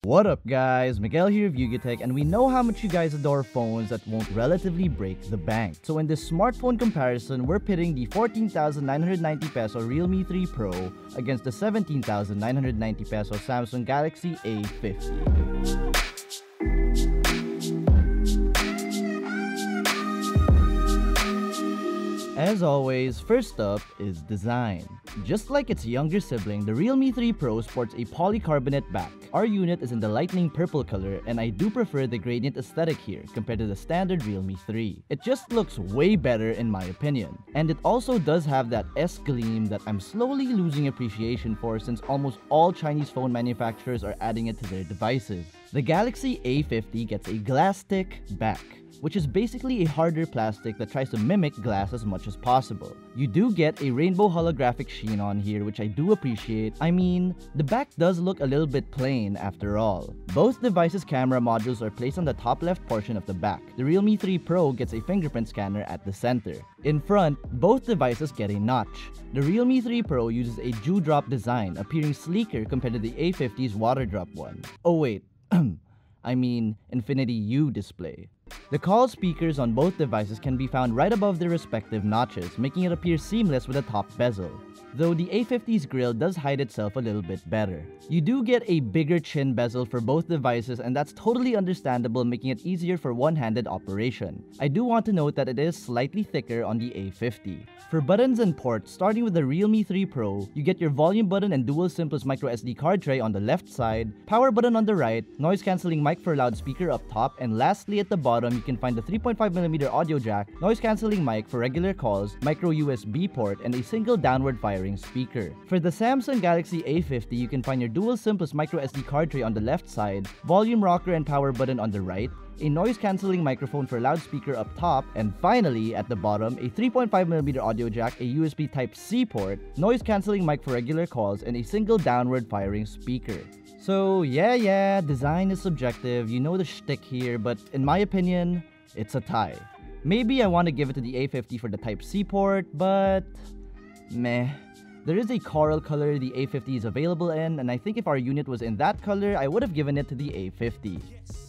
What up guys, Miguel here of YugaTech, and we know how much you guys adore phones that won't relatively break the bank. So in this smartphone comparison, we're pitting the 14,990 peso Realme 3 Pro against the 17,990 peso Samsung Galaxy A50. As always, first up is design. Just like its younger sibling, the Realme 3 Pro sports a polycarbonate back. Our unit is in the lightning purple color, and I do prefer the gradient aesthetic here compared to the standard Realme 3. It just looks way better in my opinion. And it also does have that S gleam that I'm slowly losing appreciation for since almost all Chinese phone manufacturers are adding it to their devices. The Galaxy A50 gets a glass thick back, which is basically a harder plastic that tries to mimic glass as much as possible. You do get a rainbow holographic sheen on here, which I do appreciate. I mean, the back does look a little bit plain after all. Both devices' camera modules are placed on the top left portion of the back. The Realme 3 Pro gets a fingerprint scanner at the center. In front, both devices get a notch. The Realme 3 Pro uses a dewdrop design, appearing sleeker compared to the A50's water drop one. Oh wait, I mean Infinity U display. The call speakers on both devices can be found right above their respective notches, making it appear seamless with a top bezel. Though the A50's grille does hide itself a little bit better. You do get a bigger chin bezel for both devices, and that's totally understandable, making it easier for one-handed operation. I do want to note that it is slightly thicker on the A50. For buttons and ports, starting with the Realme 3 Pro, you get your volume button and dual SIM plus microSD card tray on the left side, power button on the right, noise cancelling mic for loudspeaker up top, and lastly at the bottom you can find the 3.5mm audio jack, noise cancelling mic for regular calls, micro USB port, and a single downward firing speaker. For the Samsung Galaxy A50, you can find your dual SIM plus microSD card tray on the left side, volume rocker and power button on the right, a noise-cancelling microphone for loudspeaker up top, and finally, at the bottom, a 3.5mm audio jack, a USB Type-C port, noise-cancelling mic for regular calls, and a single downward-firing speaker. So yeah, design is subjective, you know the shtick here, but in my opinion, it's a tie. Maybe I want to give it to the A50 for the Type-C port, but meh. There is a coral color the A50 is available in, and I think if our unit was in that color, I would have given it to the A50.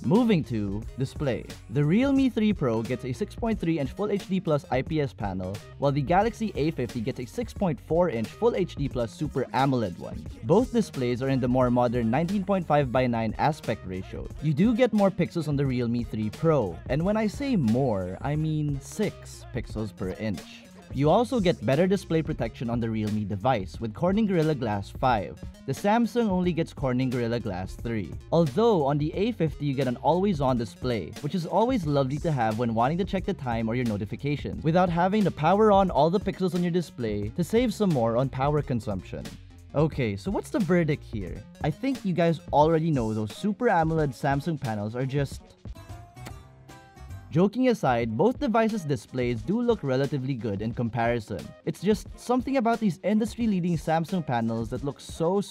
Moving to display. The Realme 3 Pro gets a 6.3-inch Full HD Plus IPS panel, while the Galaxy A50 gets a 6.4-inch Full HD Plus Super AMOLED one. Both displays are in the more modern 19.5:9 aspect ratio. You do get more pixels on the Realme 3 Pro, and when I say more, I mean 6 pixels per inch. You also get better display protection on the Realme device with Corning Gorilla Glass 5. The Samsung only gets Corning Gorilla Glass 3. Although on the A50 you get an always-on display, which is always lovely to have when wanting to check the time or your notifications, without having to power on all the pixels on your display to save some more on power consumption. Okay, so what's the verdict here? I think you guys already know those Super AMOLED Samsung panels are just... Joking aside, both devices' displays do look relatively good in comparison. It's just something about these industry-leading Samsung panels that look so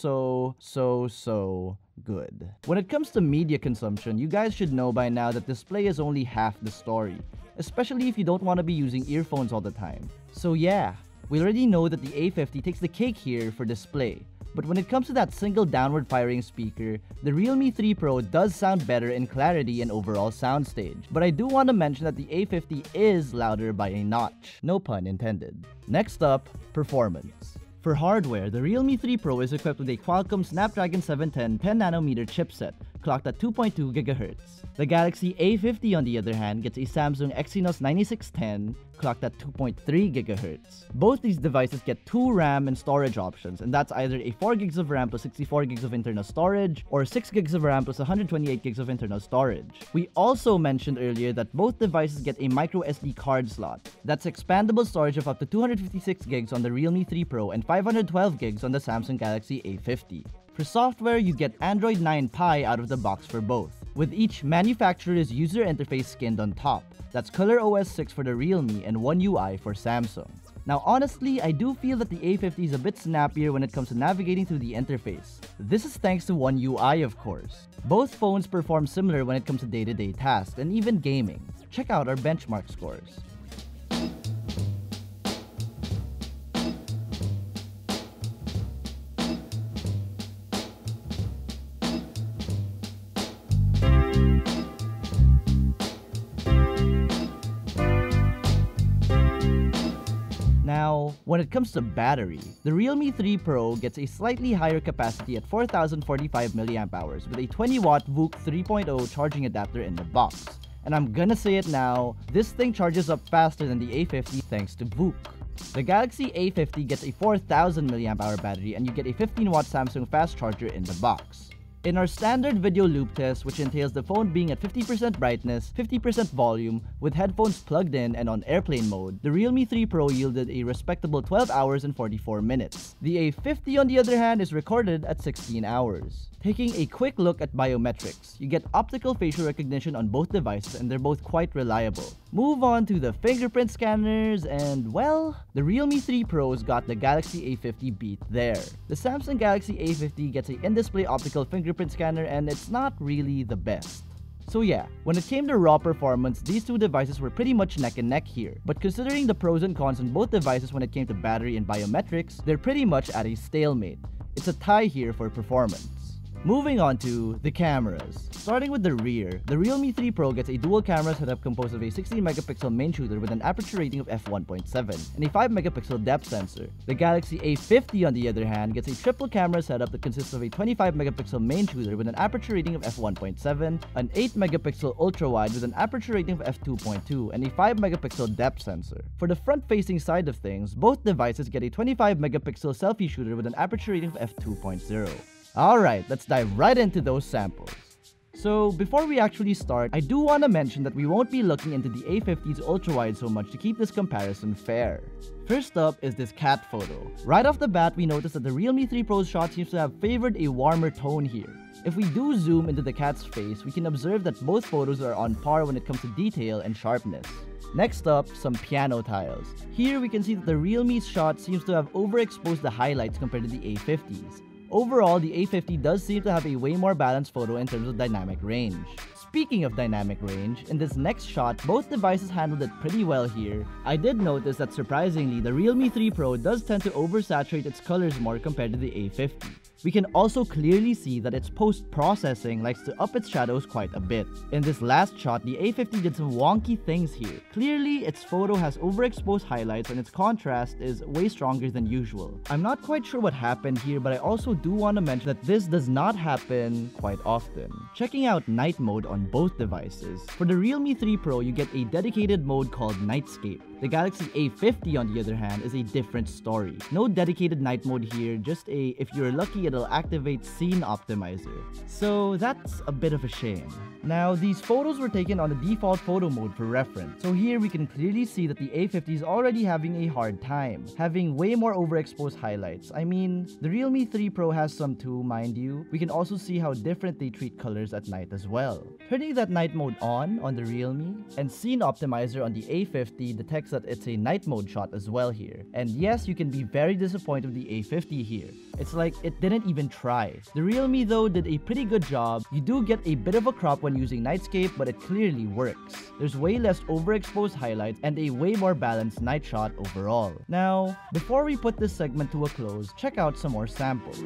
good. When it comes to media consumption, you guys should know by now that display is only half the story, especially if you don't want to be using earphones all the time. So yeah, we already know that the A50 takes the cake here for display. But when it comes to that single downward firing speaker, the Realme 3 Pro does sound better in clarity and overall soundstage. But I do want to mention that the A50 is louder by a notch. No pun intended. Next up, performance. For hardware, the Realme 3 Pro is equipped with a Qualcomm Snapdragon 710 10nm chipset, clocked at 2.2 GHz. The Galaxy A50 on the other hand gets a Samsung Exynos 9610, clocked at 2.3 GHz. Both these devices get 2 RAM and storage options, and that's either a 4GB of RAM plus 64GB of internal storage, or 6GB of RAM plus 128GB of internal storage. We also mentioned earlier that both devices get a microSD card slot. That's expandable storage of up to 256GB on the Realme 3 Pro and 512GB on the Samsung Galaxy A50. For software, you get Android 9 Pie out of the box for both, with each manufacturer's user interface skinned on top. That's ColorOS 6 for the Realme and One UI for Samsung. Now honestly, I do feel that the A50 is a bit snappier when it comes to navigating through the interface. This is thanks to One UI of course. Both phones perform similar when it comes to day-to-day tasks and even gaming. Check out our benchmark scores. When it comes to battery, the Realme 3 Pro gets a slightly higher capacity at 4045 mAh with a 20-watt VOOC 3.0 charging adapter in the box. And I'm gonna say it now, this thing charges up faster than the A50 thanks to VOOC. The Galaxy A50 gets a 4000 mAh battery and you get a 15-watt Samsung fast charger in the box. In our standard video loop test, which entails the phone being at 50% brightness, 50% volume, with headphones plugged in and on airplane mode, the Realme 3 Pro yielded a respectable 12 hours and 44 minutes. The A50 on the other hand is recorded at 16 hours. Taking a quick look at biometrics, you get optical facial recognition on both devices and they're both quite reliable. Move on to the fingerprint scanners and, well, the Realme 3 Pros got the Galaxy A50 beat there. The Samsung Galaxy A50 gets an in-display optical fingerprint scanner and it's not really the best. So yeah, when it came to raw performance, these two devices were pretty much neck and neck here. But considering the pros and cons on both devices when it came to battery and biometrics, they're pretty much at a stalemate. It's a tie here for performance. Moving on to the cameras. Starting with the rear, the Realme 3 Pro gets a dual camera setup composed of a 16-megapixel main shooter with an aperture rating of f1.7 and a 5-megapixel depth sensor. The Galaxy A50 on the other hand gets a triple camera setup that consists of a 25-megapixel main shooter with an aperture rating of f1.7, an 8-megapixel ultra-wide with an aperture rating of f2.2 and a 5-megapixel depth sensor. For the front-facing side of things, both devices get a 25-megapixel selfie shooter with an aperture rating of f2.0. Alright, let's dive right into those samples. So, before we actually start, I do want to mention that we won't be looking into the A50's ultra-wide so much to keep this comparison fair. First up is this cat photo. Right off the bat, we notice that the Realme 3 Pro's shot seems to have favored a warmer tone here. If we do zoom into the cat's face, we can observe that both photos are on par when it comes to detail and sharpness. Next up, some piano tiles. Here we can see that the Realme's shot seems to have overexposed the highlights compared to the A50's. Overall, the A50 does seem to have a way more balanced photo in terms of dynamic range. Speaking of dynamic range, in this next shot, both devices handled it pretty well here. I did notice that surprisingly, the Realme 3 Pro does tend to oversaturate its colors more compared to the A50. We can also clearly see that its post-processing likes to up its shadows quite a bit. In this last shot, the A50 did some wonky things here. Clearly, its photo has overexposed highlights and its contrast is way stronger than usual. I'm not quite sure what happened here, but I also do want to mention that this does not happen quite often. Checking out night mode on both devices. For the Realme 3 Pro, you get a dedicated mode called Nightscape. The Galaxy A50 on the other hand is a different story. No dedicated night mode here, just a if you're lucky it'll activate Scene Optimizer. So that's a bit of a shame. Now these photos were taken on the default photo mode for reference. So here we can clearly see that the A50 is already having a hard time, having way more overexposed highlights. I mean, the Realme 3 Pro has some too, mind you. We can also see how different they treat colors at night as well. Turning that night mode on the Realme and Scene Optimizer on the A50 detects that it's a night mode shot as well here. And yes, you can be very disappointed with the A50 here. It's like it didn't even try. The Realme though did a pretty good job. You do get a bit of a crop when using Nightscape, but it clearly works. There's way less overexposed highlights and a way more balanced night shot overall. Now, before we put this segment to a close, check out some more samples.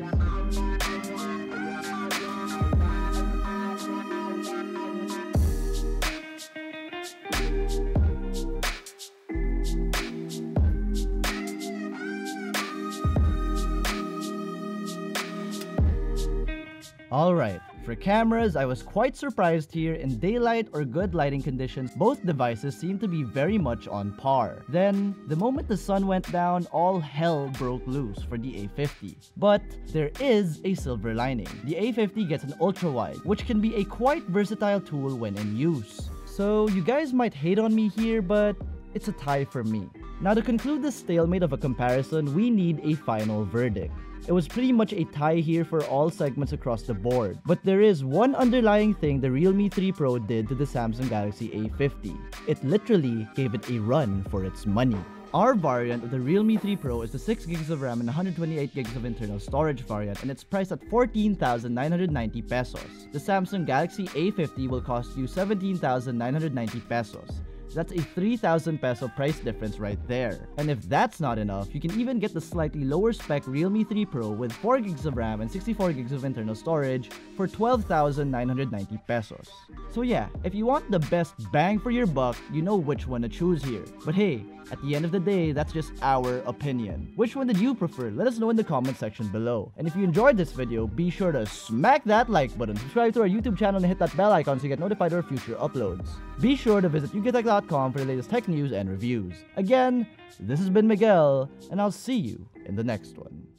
Alright, for cameras, I was quite surprised here. In daylight or good lighting conditions, both devices seem to be very much on par. Then, the moment the sun went down, all hell broke loose for the A50. But there is a silver lining. The A50 gets an ultra-wide, which can be a quite versatile tool when in use. So you guys might hate on me here, but it's a tie for me. Now to conclude this stalemate of a comparison, we need a final verdict. It was pretty much a tie here for all segments across the board. But there is one underlying thing the Realme 3 Pro did to the Samsung Galaxy A50. It literally gave it a run for its money. Our variant of the Realme 3 Pro is the 6GB of RAM and 128GB of internal storage variant, and it's priced at 14,990 pesos. The Samsung Galaxy A50 will cost you 17,990 pesos. That's a 3,000 peso price difference right there. And if that's not enough, you can even get the slightly lower spec Realme 3 Pro with 4 gigs of RAM and 64 gigs of internal storage for 12,990 pesos. So yeah, if you want the best bang for your buck, you know which one to choose here. But hey, at the end of the day, that's just our opinion. Which one did you prefer? Let us know in the comment section below. And if you enjoyed this video, be sure to smack that like button, subscribe to our YouTube channel, and hit that bell icon so you get notified of our future uploads. Be sure to visit YugaTech.com for the latest tech news and reviews. Again, this has been Miguel, and I'll see you in the next one.